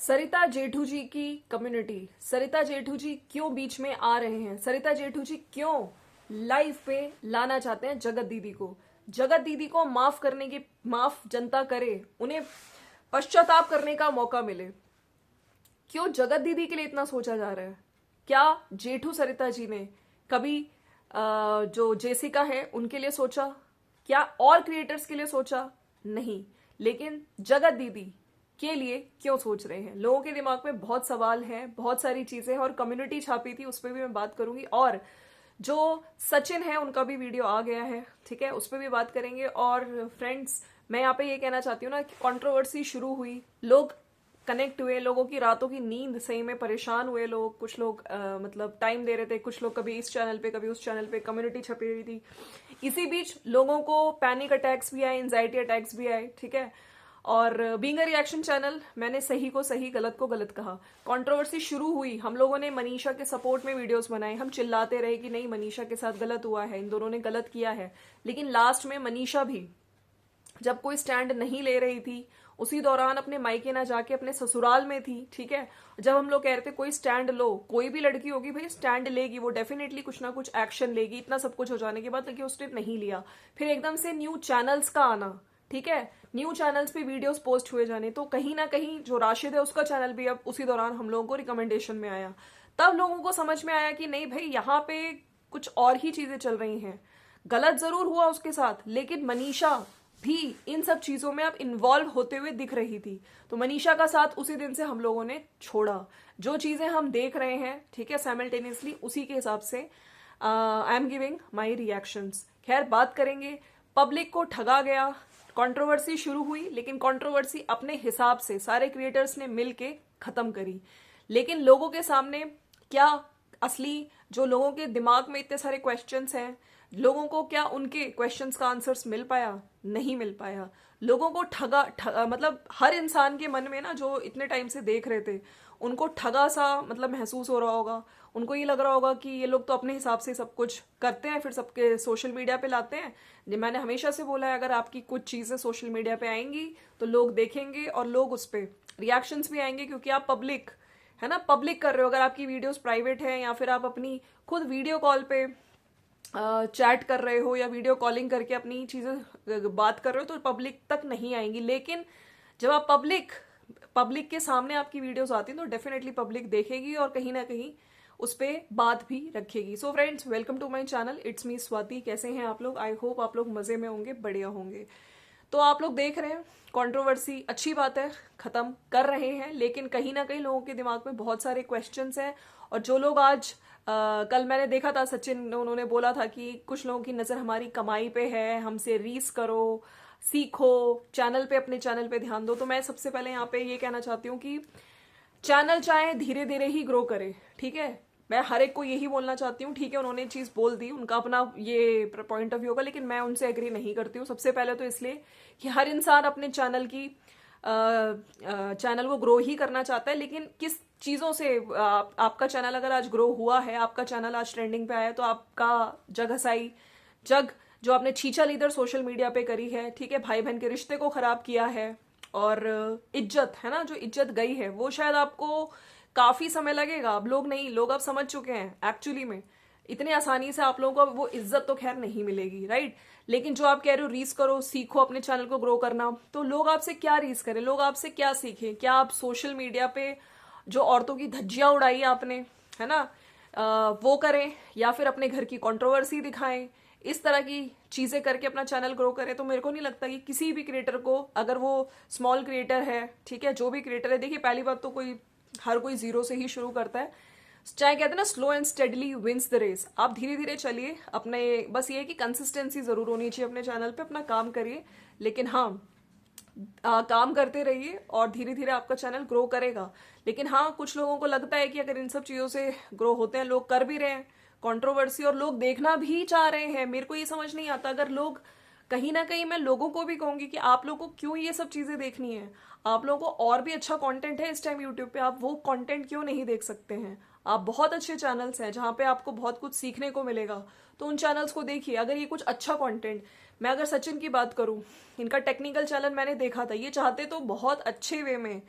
सरिता जेठू जी की कम्युनिटी, सरिता जेठू जी क्यों बीच में आ रहे हैं, सरिता जेठू जी क्यों लाइव पे लाना चाहते हैं जगत दीदी को। जगत दीदी को माफ करने की, माफ जनता करे, उन्हें पश्चाताप करने का मौका मिले। क्यों जगत दीदी के लिए इतना सोचा जा रहा है? क्या जेठू सरिता जी ने कभी जो जेसिका है उनके लिए सोचा? क्या और क्रिएटर्स के लिए सोचा? नहीं। लेकिन जगत दीदी के लिए क्यों सोच रहे हैं? लोगों के दिमाग में बहुत सवाल हैं, बहुत सारी चीजें हैं, और कम्युनिटी छापी थी उस पर भी मैं बात करूंगी, और जो सचिन है उनका भी वीडियो आ गया है, ठीक है, उस पर भी बात करेंगे। और फ्रेंड्स, मैं यहाँ पे ये कहना चाहती हूँ ना कि कंट्रोवर्सी शुरू हुई, लोग कनेक्ट हुए, लोगों की रातों की नींद सही में परेशान हुए लोग, कुछ लोग मतलब टाइम दे रहे थे, कुछ लोग कभी इस चैनल पे कभी उस चैनल पे, कम्युनिटी छपी हुई थी। इसी बीच लोगों को पैनिक अटैक्स भी आए, एंजाइटी अटैक्स भी आए, ठीक है। और बीइंग अ रिएक्शन चैनल, मैंने सही को सही, गलत को गलत कहा। कंट्रोवर्सी शुरू हुई, हम लोगों ने मनीषा के सपोर्ट में वीडियोस बनाए, हम चिल्लाते रहे कि नहीं मनीषा के साथ गलत हुआ है, इन दोनों ने गलत किया है। लेकिन लास्ट में मनीषा भी जब कोई स्टैंड नहीं ले रही थी, उसी दौरान अपने मायके ना जाके अपने ससुराल में थी, ठीक है। जब हम लोग कह रहे थे कोई स्टैंड लो, कोई भी लड़की होगी भाई स्टैंड लेगी, वो डेफिनेटली कुछ ना कुछ एक्शन लेगी, इतना सब कुछ हो जाने के बाद, लेकिन उसने नहीं लिया। फिर एकदम से न्यू चैनल्स का आना, ठीक है, न्यू चैनल्स पे वीडियोस पोस्ट हुए जाने, तो कहीं ना कहीं जो राशिद है उसका चैनल भी अब उसी दौरान हम लोगों को रिकमेंडेशन में आया। तब लोगों को समझ में आया कि नहीं भाई, यहाँ पे कुछ और ही चीजें चल रही हैं। गलत जरूर हुआ उसके साथ, लेकिन मनीषा भी इन सब चीजों में अब इन्वॉल्व होते हुए दिख रही थी। तो मनीषा का साथ उसी दिन से हम लोगों ने छोड़ा। जो चीजें हम देख रहे हैं, ठीक है, साइमल्टेनियसली उसी के हिसाब से I am giving my reactions. खैर, बात करेंगे। पब्लिक को ठगा गया, कंट्रोवर्सी शुरू हुई, लेकिन कंट्रोवर्सी अपने हिसाब से सारे क्रिएटर्स ने मिलके खत्म करी। लेकिन लोगों के सामने क्या असली, जो लोगों के दिमाग में इतने सारे क्वेश्चंस हैं, लोगों को क्या उनके क्वेश्चंस का आंसर्स मिल पाया? नहीं मिल पाया। लोगों को ठगा मतलब हर इंसान के मन में ना, जो इतने टाइम से देख रहे थे, उनको ठगा सा मतलब महसूस हो रहा होगा। उनको ये लग रहा होगा कि ये लोग तो अपने हिसाब से सब कुछ करते हैं, फिर सबके सोशल मीडिया पे लाते हैं। मैंने हमेशा से बोला है, अगर आपकी कुछ चीजें सोशल मीडिया पे आएंगी तो लोग देखेंगे और लोग उस पर रिएक्शंस भी आएंगे, क्योंकि आप पब्लिक है ना, पब्लिक कर रहे हो। अगर आपकी वीडियोस प्राइवेट है, या फिर आप अपनी खुद वीडियो कॉल पे चैट कर रहे हो, या वीडियो कॉलिंग करके अपनी चीजें बात कर रहे हो, तो पब्लिक तक नहीं आएंगी। लेकिन जब आप पब्लिक के सामने आपकी वीडियोस आती हैं, तो डेफिनेटली पब्लिक देखेगी और कहीं ना कहीं उस पर बात भी रखेगी। So friends, welcome to my channel, it's me Swati. कैसे हैं आप लोग? आई होप आप लोग मजे में होंगे, बढ़िया होंगे। तो आप लोग देख रहे हैं कंट्रोवर्सी, अच्छी बात है, खत्म कर रहे हैं, लेकिन कहीं ना कहीं लोगों के दिमाग में बहुत सारे क्वेश्चंस हैं। और जो लोग आज कल मैंने देखा था सचिन, उन्होंने बोला था कि कुछ लोगों की नजर हमारी कमाई पे है, हमसे रीस करो, सीखो, चैनल पे, अपने चैनल पे ध्यान दो। तो मैं सबसे पहले यहाँ पे ये कहना चाहती हूँ कि चैनल चाहे धीरे धीरे ही ग्रो करे, ठीक है। मैं हर एक को यही बोलना चाहती हूँ, ठीक है, उन्होंने चीज बोल दी, उनका अपना ये पॉइंट ऑफ व्यू होगा, लेकिन मैं उनसे एग्री नहीं करती हूँ। सबसे पहले तो इसलिए कि हर इंसान अपने चैनल को ग्रो ही करना चाहता है, लेकिन किस चीजों से आपका चैनल अगर आज ग्रो हुआ है, आपका चैनल आज ट्रेंडिंग पे आया, तो आपका जग हसाई, जग जो आपने छीछा लीदर सोशल मीडिया पे करी है, ठीक है, भाई बहन के रिश्ते को खराब किया है, और इज्जत है ना, जो इज्जत गई है, वो शायद आपको काफी समय लगेगा। अब लोग नहीं, लोग अब समझ चुके हैं एक्चुअली में, इतने आसानी से आप लोगों को अब वो इज्जत तो खैर नहीं मिलेगी, राइट। लेकिन जो आप कह रहे हो रीस करो, सीखो, अपने चैनल को ग्रो करना, तो लोग आपसे क्या रीस करें, लोग आपसे क्या सीखें? क्या आप सोशल मीडिया पे जो औरतों की धज्जियां उड़ाई आपने, है ना, वो करें, या फिर अपने घर की कंट्रोवर्सी दिखाएं, इस तरह की चीजें करके अपना चैनल ग्रो करें? तो मेरे को नहीं लगता कि किसी भी क्रिएटर को, अगर वो स्मॉल क्रिएटर है, ठीक है, जो भी क्रिएटर है, देखिए पहली बात तो हर कोई जीरो से ही शुरू करता है। चाहे कहते हैं ना, slow and steady wins the race. आप धीरे धीरे चलिए अपने, बस ये है कि कंसिस्टेंसी जरूर होनी चाहिए अपने चैनल पे, अपना काम करिए, लेकिन हाँ, काम करते रहिए और धीरे धीरे आपका चैनल ग्रो करेगा। लेकिन हाँ, कुछ लोगों को लगता है कि अगर इन सब चीजों से ग्रो होते हैं, लोग कर भी रहे हैं कंट्रोवर्सी, और लोग देखना भी चाह रहे हैं। मेरे को ये समझ नहीं आता, अगर लोग, कहीं ना कहीं मैं लोगों को भी कहूंगी कि आप लोगों को क्यों ये सब चीजें देखनी है? आप लोगों को और भी अच्छा कंटेंट है इस टाइम यूट्यूब पे, आप वो कंटेंट क्यों नहीं देख सकते हैं? आप बहुत अच्छे चैनल्स हैं जहां पे आपको बहुत कुछ सीखने को मिलेगा, तो उन चैनल्स को देखिए। अगर ये कुछ अच्छा कंटेंट, मैं अगर सचिन की बात करूं, इनका टेक्निकल चैनल मैंने देखा था, ये चाहते तो बहुत अच्छे वे में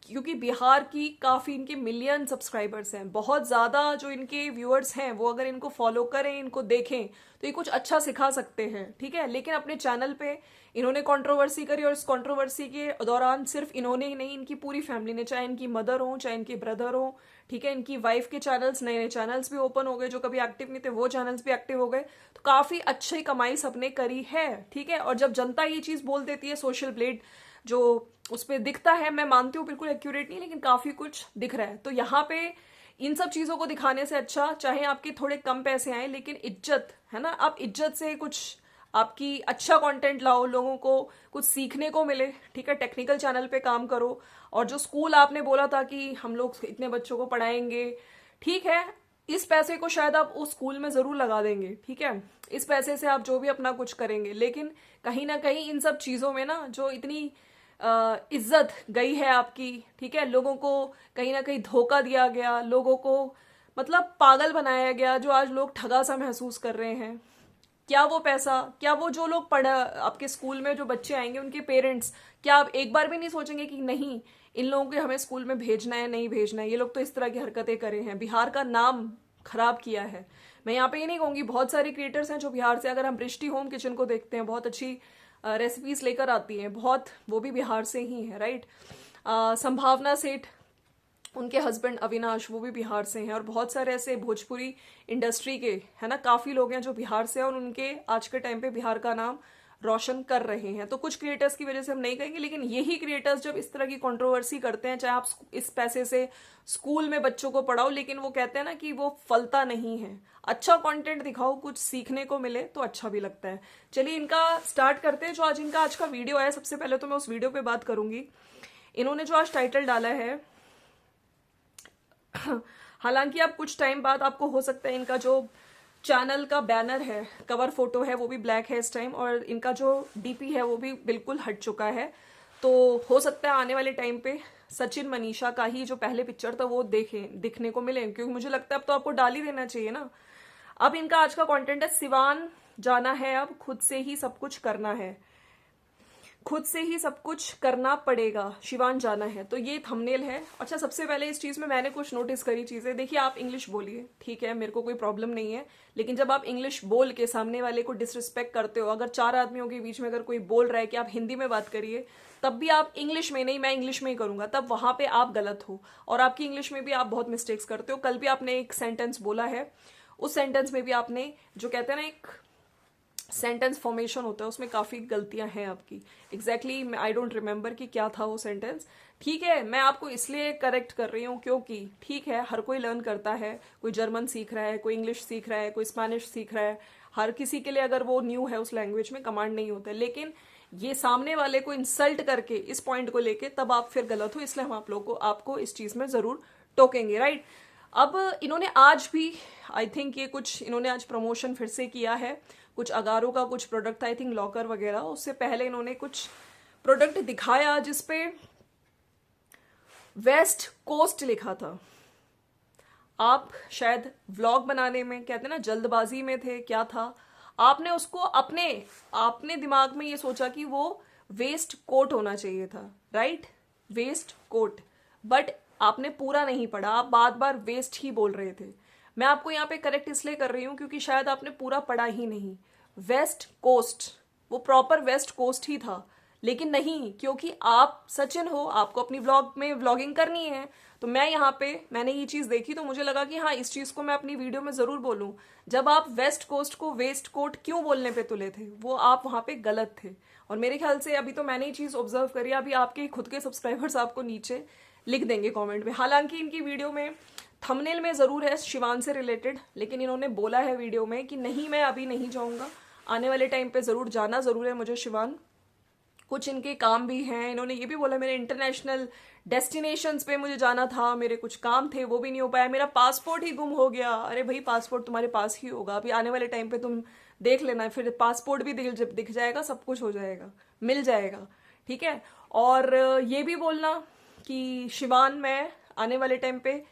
क्योंकि बिहार की काफ़ी इनके मिलियन सब्सक्राइबर्स हैं, बहुत ज़्यादा जो इनके व्यूअर्स हैं वो अगर इनको फॉलो करें, इनको देखें तो ये कुछ अच्छा सिखा सकते हैं, ठीक है। लेकिन अपने चैनल पे इन्होंने कंट्रोवर्सी करी और इस कंट्रोवर्सी के दौरान सिर्फ इन्होंने ही नहीं, इनकी पूरी फैमिली ने, चाहे इनकी मदर हो चाहे इनके ब्रदर हो, ठीक है, इनकी वाइफ के चैनल्स, नए नए चैनल्स भी ओपन हो गए, जो कभी एक्टिव नहीं थे वो चैनल्स भी एक्टिव हो गए। तो काफ़ी अच्छी कमाई सबने करी है, ठीक है। और जब जनता ये चीज़ बोल देती है, सोशल ब्लेड जो उस पर दिखता है, मैं मानती हूँ बिल्कुल एक्यूरेट नहीं, लेकिन काफ़ी कुछ दिख रहा है। तो यहाँ पे इन सब चीज़ों को दिखाने से अच्छा, चाहे आपके थोड़े कम पैसे आए लेकिन इज्जत है ना, आप इज्जत से कुछ आपकी अच्छा कंटेंट लाओ, लोगों को कुछ सीखने को मिले, ठीक है। टेक्निकल चैनल पे काम करो, और जो स्कूल आपने बोला था कि हम लोग इतने बच्चों को पढ़ाएंगे, ठीक है, इस पैसे को शायद आप उस स्कूल में जरूर लगा देंगे, ठीक है, इस पैसे से आप जो भी अपना कुछ करेंगे। लेकिन कहीं ना कहीं इन सब चीज़ों में ना जो इतनी इज्जत गई है आपकी, ठीक है, लोगों को कहीं ना कहीं धोखा दिया गया, लोगों को मतलब पागल बनाया गया, जो आज लोग ठगा सा महसूस कर रहे हैं। क्या वो पैसा, क्या वो जो लोग पढ़ आपके स्कूल में जो बच्चे आएंगे उनके पेरेंट्स, क्या आप एक बार भी नहीं सोचेंगे कि नहीं इन लोगों को हमें स्कूल में भेजना है, नहीं भेजना है, ये लोग तो इस तरह की हरकतें करे हैं, बिहार का नाम खराब किया है। मैं यहाँ पे ये नहीं कहूँगी, बहुत सारे क्रिएटर्स हैं जो बिहार से, अगर हम बृष्टि होम किचन को देखते हैं, बहुत अच्छी रेसिपीज लेकर आती हैं, बहुत, वो भी बिहार से ही है, राइट। संभावना सेठ, उनके हस्बैंड अविनाश, वो भी बिहार से हैं, और बहुत सारे ऐसे भोजपुरी इंडस्ट्री के है ना काफ़ी लोग हैं जो बिहार से हैं, और उनके आज के टाइम पे बिहार का नाम रोशन कर रहे हैं। तो कुछ क्रिएटर्स की वजह से हम नहीं कहेंगे, लेकिन यही क्रिएटर्स जब इस तरह की कंट्रोवर्सी करते हैं, चाहे आप इस पैसे से स्कूल में बच्चों को पढ़ाओ, लेकिन वो कहते हैं ना कि वो फलता नहीं है। अच्छा कंटेंट दिखाओ, कुछ सीखने को मिले तो अच्छा भी लगता है। चलिए इनका स्टार्ट करते हैं, जो आज इनका आज का वीडियो है। सबसे पहले तो मैं उस वीडियो पे बात करूंगी। इन्होंने जो आज टाइटल डाला है, हालांकि अब कुछ टाइम बाद आपको हो सकता है इनका जो चैनल का बैनर है, कवर फोटो है, वो भी ब्लैक है इस टाइम, और इनका जो डीपी है वो भी बिल्कुल हट चुका है। तो हो सकता है आने वाले टाइम पे सचिन मनीषा का ही जो पहले पिक्चर था वो दिखने को मिले, क्योंकि मुझे लगता है अब तो आपको डाल ही देना चाहिए ना। अब इनका आज का कंटेंट है, सिवान जाना है, अब खुद से ही सब कुछ करना है, खुद से ही सब कुछ करना पड़ेगा, शिवान जाना है। तो ये थंबनेल है। अच्छा, सबसे पहले इस चीज में मैंने कुछ नोटिस करी चीजें। देखिए, आप इंग्लिश बोलिए, ठीक है, मेरे को कोई प्रॉब्लम नहीं है, लेकिन जब आप इंग्लिश बोल के सामने वाले को डिसरिस्पेक्ट करते हो, अगर 4 आदमियों के बीच में अगर कोई बोल रहा है कि आप हिंदी में बात करिए, तब भी आप इंग्लिश में नहीं, मैं इंग्लिश में ही करूंगा, तब वहां पे आप गलत हो, और आपकी इंग्लिश में भी आप बहुत मिस्टेक्स करते हो। कल भी आपने एक सेंटेंस बोला है, उस सेंटेंस में भी आपने जो कहते हैं ना एक सेंटेंस फॉर्मेशन होता है, उसमें काफी गलतियां हैं आपकी। एग्जैक्टली आई डोंट रिमेम्बर कि क्या था वो सेंटेंस, ठीक है। मैं आपको इसलिए करेक्ट कर रही हूँ क्योंकि ठीक है, हर कोई लर्न करता है, कोई जर्मन सीख रहा है, कोई इंग्लिश सीख रहा है, कोई स्पेनिश सीख रहा है, हर किसी के लिए अगर वो न्यू है उस लैंग्वेज में कमांड नहीं होता है। लेकिन ये सामने वाले को इंसल्ट करके इस पॉइंट को लेके तब आप फिर गलत हो, इसलिए हम आप लोगों को आपको इस चीज में जरूर टोकेंगे, राइट। अब इन्होंने आज भी, आई थिंक ये कुछ इन्होंने आज प्रमोशन फिर से किया है, कुछ अगारो का कुछ प्रोडक्ट, आई थिंक लॉकर वगैरह, उससे पहले इन्होंने कुछ प्रोडक्ट दिखाया जिसपे वेस्ट कोस्ट लिखा था। आप शायद व्लॉग बनाने में, कहते हैं ना, जल्दबाजी में थे, क्या था, आपने उसको आपने दिमाग में ये सोचा कि वो वेस्ट कोट होना चाहिए था, राइट, वेस्ट कोट, बट आपने पूरा नहीं पढ़ा, आप बार बार वेस्ट ही बोल रहे थे। मैं आपको यहाँ पे करेक्ट इसलिए कर रही हूँ क्योंकि शायद आपने पूरा पढ़ा ही नहीं। वेस्ट कोस्ट, वो प्रॉपर वेस्ट कोस्ट ही था, लेकिन नहीं, क्योंकि आप सचिन हो, आपको अपनी व्लॉग में व्लॉगिंग करनी है। तो मैं यहाँ पे, मैंने ये चीज देखी तो मुझे लगा कि हाँ, इस चीज को मैं अपनी वीडियो में जरूर बोलूं। जब आप वेस्ट कोस्ट को वेस्ट कोट क्यों बोलने पे तुले थे, वो आप वहां पे गलत थे। और मेरे ख्याल से अभी तो मैंने ये चीज ऑब्जर्व करी, अभी आपके खुद के सब्सक्राइबर्स आपको नीचे लिख देंगे कॉमेंट में। हालांकि इनकी वीडियो में थंबनेल में जरूर है शिवान से रिलेटेड, लेकिन इन्होंने बोला है वीडियो में कि नहीं, मैं अभी नहीं जाऊंगा, आने वाले टाइम पे जरूर जाना जरूर है मुझे शिवान, कुछ इनके काम भी हैं। इन्होंने ये भी बोला मेरे इंटरनेशनल डेस्टिनेशंस पे मुझे जाना था, मेरे कुछ काम थे वो भी नहीं हो पाया, मेरा पासपोर्ट ही गुम हो गया। अरे भाई, पासपोर्ट तुम्हारे पास ही होगा, अभी आने वाले टाइम पे तुम देख लेना, फिर पासपोर्ट भी दिख जाएगा, सब कुछ हो जाएगा, मिल जाएगा, ठीक है। और ये भी बोलना कि शिवान मैं आने वाले टाइम पे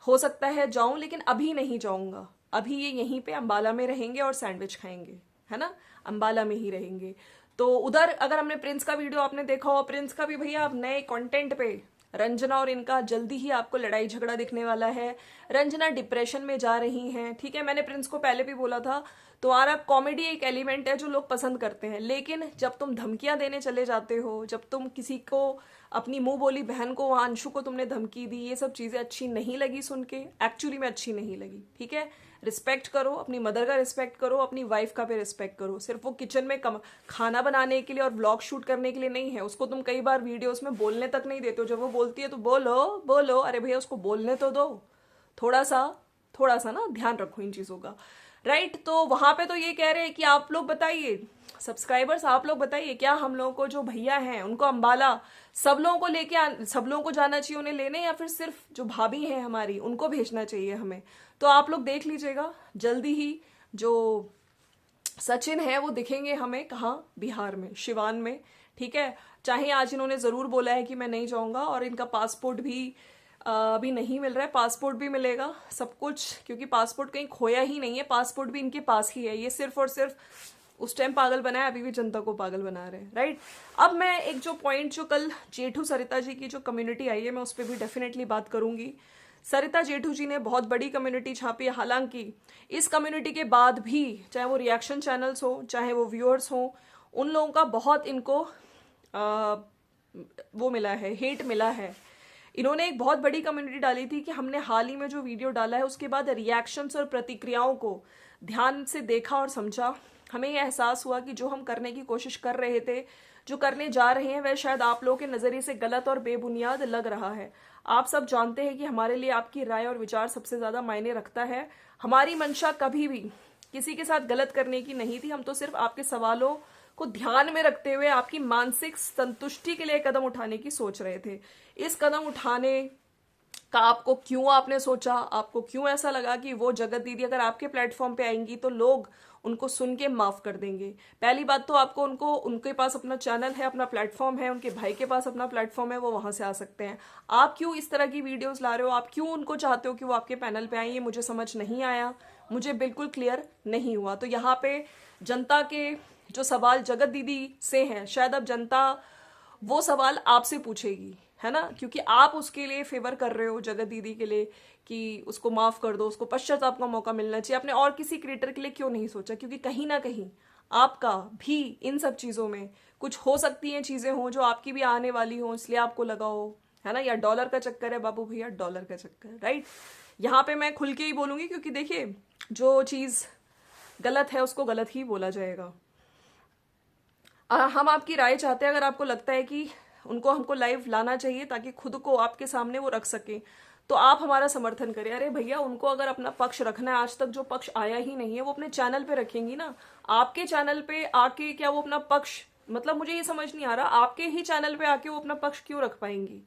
हो सकता है जाऊं, लेकिन अभी नहीं जाऊंगा, अभी ये यहीं पे अंबाला में रहेंगे और सैंडविच खाएंगे, है ना, अंबाला में ही रहेंगे। तो उधर अगर हमने प्रिंस का वीडियो आपने देखा हो, प्रिंस का भी भैया आप नए कंटेंट पे रंजना और इनका जल्दी ही आपको लड़ाई झगड़ा दिखने वाला है। रंजना डिप्रेशन में जा रही हैं, ठीक है। मैंने प्रिंस को पहले भी बोला था, तुम्हारा कॉमेडी एक एलिमेंट है जो लोग पसंद करते हैं, लेकिन जब तुम धमकियां देने चले जाते हो, जब तुम किसी को, अपनी मुंह बोली बहन को, वहां अंशु को तुमने धमकी दी, ये सब चीजें अच्छी नहीं लगी सुन के, एक्चुअली में अच्छी नहीं लगी, ठीक है। रिस्पेक्ट करो, अपनी मदर का रिस्पेक्ट करो, अपनी वाइफ का भी रिस्पेक्ट करो। सिर्फ वो किचन में खाना बनाने के लिए और व्लॉग शूट करने के लिए नहीं है। उसको तुम कई बार वीडियोस में बोलने तक नहीं देते हो। जब वो बोलती है तो बोलो बोलो, अरे भैया उसको बोलने तो दो, थोड़ा सा ना ध्यान रखो इन चीजों का, राइट। तो वहां पे तो ये कह रहे हैं कि आप लोग बताइए, सब्सक्राइबर्स आप लोग बताइए, क्या हम लोगों को जो भैया हैं उनको अंबाला सब लोगों को सब लोगों को जाना चाहिए उन्हें लेने, या फिर सिर्फ जो भाभी हैं हमारी उनको भेजना चाहिए हमें। तो आप लोग देख लीजिएगा, जल्दी ही जो सचिन है वो दिखेंगे हमें, कहाँ, बिहार में, शिवान में, ठीक है। चाहे आज इन्होंने जरूर बोला है कि मैं नहीं जाऊंगा, और इनका पासपोर्ट भी अभी नहीं मिल रहा है, पासपोर्ट भी मिलेगा सब कुछ, क्योंकि पासपोर्ट कहीं खोया ही नहीं है, पासपोर्ट भी इनके पास ही है। ये सिर्फ और सिर्फ उस टाइम पागल बनाया, अभी भी जनता को पागल बना रहे हैं, राइट। अब मैं एक जो पॉइंट, जो कल जेठू सरिता जी की जो कम्युनिटी आई है, मैं उस पर भी डेफिनेटली बात करूंगी। सरिता जेठू जी ने बहुत बड़ी कम्युनिटी छापी है, हालांकि इस कम्युनिटी के बाद भी, चाहे वो रिएक्शन चैनल्स हो, चाहे वो व्यूअर्स हो, उन लोगों का बहुत इनको वो मिला है, हेट मिला है। इन्होंने एक बहुत बड़ी कम्युनिटी डाली थी कि हमने हाल ही में जो वीडियो डाला है उसके बाद रिएक्शंस और प्रतिक्रियाओं को ध्यान से देखा और समझा। हमें यह एहसास हुआ कि जो हम करने की कोशिश कर रहे थे, जो करने जा रहे हैं, वह शायद आप लोगों के नजरिए से गलत और बेबुनियाद लग रहा है। आप सब जानते हैं कि हमारे लिए आपकी राय और विचार सबसे ज्यादा मायने रखता है। हमारी मंशा कभी भी किसी के साथ गलत करने की नहीं थी, हम तो सिर्फ आपके सवालों को ध्यान में रखते हुए आपकी मानसिक संतुष्टि के लिए कदम उठाने की सोच रहे थे। इस कदम उठाने का आपको क्यों, आपने सोचा, आपको क्यों ऐसा लगा कि वो जगत दीदी अगर आपके प्लेटफॉर्म पे आएंगी तो लोग उनको सुन के माफ कर देंगे? पहली बात तो आपको उनके पास अपना चैनल है, अपना प्लेटफॉर्म है, उनके भाई के पास अपना प्लेटफॉर्म है, वो वहां से आ सकते हैं। आप क्यों इस तरह की वीडियोस ला रहे हो? आप क्यों उनको चाहते हो कि वो आपके पैनल पे आए? ये मुझे समझ नहीं आया, मुझे बिल्कुल क्लियर नहीं हुआ। तो यहाँ पे जनता के जो सवाल जगत दीदी से हैं, शायद अब जनता वो सवाल आपसे पूछेगी, है ना, क्योंकि आप उसके लिए फेवर कर रहे हो जगत दीदी के लिए कि उसको माफ कर दो, उसको पश्चाताप का मौका मिलना चाहिए। आपने और किसी क्रिएटर के लिए क्यों नहीं सोचा? क्योंकि कहीं ना कहीं आपका भी इन सब चीजों में कुछ हो सकती हैं, चीजें हो जो आपकी भी आने वाली हो, इसलिए आपको लगा हो, है ना। या डॉलर का चक्कर है बाबू भैया, डॉलर का चक्कर, राइट। यहाँ पे मैं खुल के ही बोलूंगी, क्योंकि देखिए जो चीज गलत है उसको गलत ही बोला जाएगा। हम आपकी राय चाहते हैं। अगर आपको लगता है कि उनको हमको लाइव लाना चाहिए ताकि खुद को आपके सामने वो रख सके, तो आप हमारा समर्थन करें। अरे भैया, उनको अगर अपना पक्ष रखना है, आज तक जो पक्ष आया ही नहीं है वो अपने चैनल पे रखेंगी ना। आपके चैनल पे आके क्या वो अपना पक्ष, मतलब मुझे ये समझ नहीं आ रहा, आपके ही चैनल पे आके वो अपना पक्ष क्यों रख पाएंगी?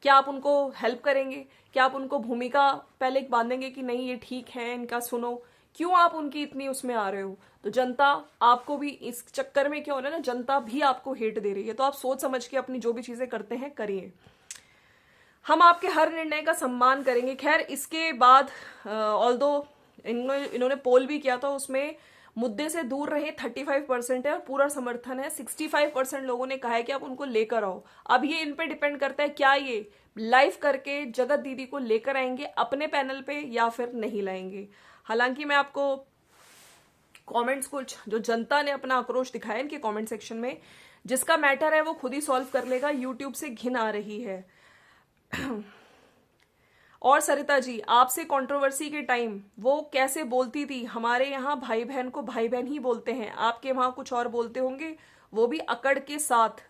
क्या आप उनको हेल्प करेंगे? क्या आप उनको भूमिका पहले बांधेंगे कि नहीं ये ठीक है, इनका सुनो? क्यों आप उनकी इतनी उसमें आ रहे हो? तो जनता आपको भी इस चक्कर में क्या हो रहा है ना, जनता भी आपको हेट दे रही है। तो आप सोच समझ के अपनी जो भी चीजें करते हैं करिए। हम आपके हर निर्णय का सम्मान करेंगे। खैर, इसके बाद ऑल्दो इन्होंने पोल भी किया था, उसमें मुद्दे से दूर रहे 35% है और पूरा समर्थन है। 65% लोगों ने कहा है कि आप उनको लेकर आओ। अब ये इन पे डिपेंड करता है, क्या ये लाइव करके जगत दीदी को लेकर आएंगे अपने पैनल पे या फिर नहीं लाएंगे। हालांकि मैं आपको कमेंट्स, कुछ जो जनता ने अपना आक्रोश दिखाया इनके कमेंट सेक्शन में, जिसका मैटर है वो खुद ही सॉल्व कर लेगा। यूट्यूब से घिन आ रही है। और सरिता जी, आपसे कंट्रोवर्सी के टाइम वो कैसे बोलती थी? हमारे यहाँ भाई बहन को भाई बहन ही बोलते हैं, आपके वहां कुछ और बोलते होंगे, वो भी अकड़ के साथ।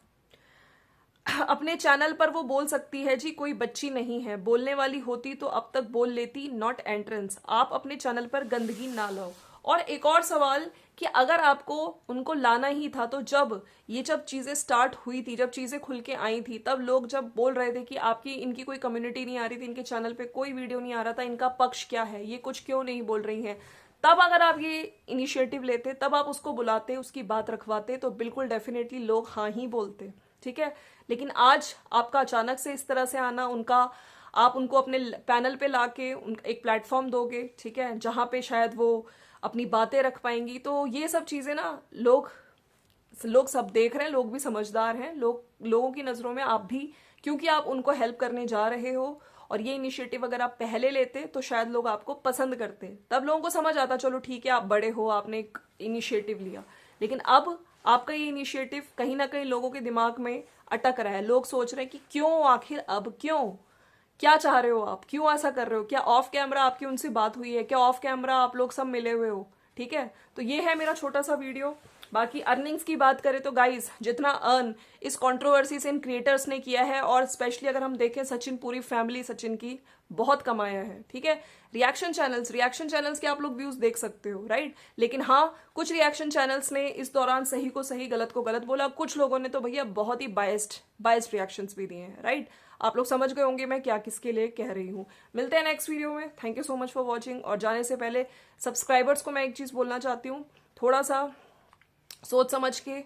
अपने चैनल पर वो बोल सकती है जी, कोई बच्ची नहीं है, बोलने वाली होती तो अब तक बोल लेती, नॉट एंट्रेंस। आप अपने चैनल पर गंदगी ना लाओ। और एक और सवाल कि अगर आपको उनको लाना ही था तो जब चीजें स्टार्ट हुई थी, जब चीजें खुल के आई थी, तब लोग जब बोल रहे थे कि आपकी इनकी कोई कम्युनिटी नहीं आ रही थी, इनके चैनल पे कोई वीडियो नहीं आ रहा था, इनका पक्ष क्या है, ये कुछ क्यों नहीं बोल रही हैं, तब अगर आप ये इनिशिएटिव लेते, तब आप उसको बुलाते, उसकी बात रखवाते, तो बिल्कुल डेफिनेटली लोग हाँ ही बोलते, ठीक है। लेकिन आज आपका अचानक से इस तरह से आना, आप उनको अपने पैनल पे लाके एक प्लेटफॉर्म दोगे, ठीक है, जहां पे शायद वो अपनी बातें रख पाएंगी। तो ये सब चीजें ना लोग सब देख रहे हैं, लोग भी समझदार हैं, लोगों की नजरों में आप भी क्योंकि आप उनको हेल्प करने जा रहे हो। और ये इनिशिएटिव अगर आप पहले लेते तो शायद लोग आपको पसंद करते, तब लोगों को समझ आता चलो ठीक है आप बड़े हो, आपने एक इनिशिएटिव लिया। लेकिन अब आपका ये इनिशिएटिव कहीं ना कहीं लोगों के दिमाग में अटक रहा है। लोग सोच रहे हैं कि क्यों, आखिर अब क्यों, क्या चाह रहे हो आप, क्यों ऐसा कर रहे हो, क्या ऑफ कैमरा आपकी उनसे बात हुई है, क्या ऑफ कैमरा आप लोग सब मिले हुए हो। ठीक है, तो ये है मेरा छोटा सा वीडियो। बाकी अर्निंग्स की बात करें तो गाइज जितना अर्न इस कंट्रोवर्सी से इन क्रिएटर्स ने किया है, और स्पेशली अगर हम देखें सचिन, पूरी फैमिली सचिन की बहुत कमाया है। ठीक है, रिएक्शन चैनल्स के आप लोग व्यूज देख सकते हो, राइट। लेकिन हाँ, कुछ रिएक्शन चैनल्स ने इस दौरान सही को सही, गलत को गलत बोला। कुछ लोगों ने तो भैया बहुत ही बायस्ड रिएक्शंस भी दिए हैं, राइट। आप लोग समझ गए होंगे मैं क्या किसके लिए कह रही हूँ। मिलते हैं नेक्स्ट वीडियो में। Thank you so much for watching. और जाने से पहले सब्सक्राइबर्स को मैं एक चीज बोलना चाहती हूँ, थोड़ा सा सोच समझ के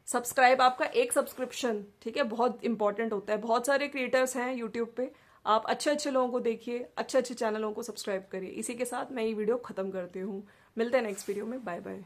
सब्सक्राइब। आपका एक सब्सक्रिप्शन, ठीक है, बहुत इंपॉर्टेंट होता है। बहुत सारे क्रिएटर्स हैं यूट्यूब पे, आप अच्छे अच्छे लोगों को देखिए, अच्छे अच्छे चैनलों को सब्सक्राइब करिए। इसी के साथ मैं ये वीडियो खत्म करती हूँ। मिलते हैं नेक्स्ट वीडियो में, बाय बाय।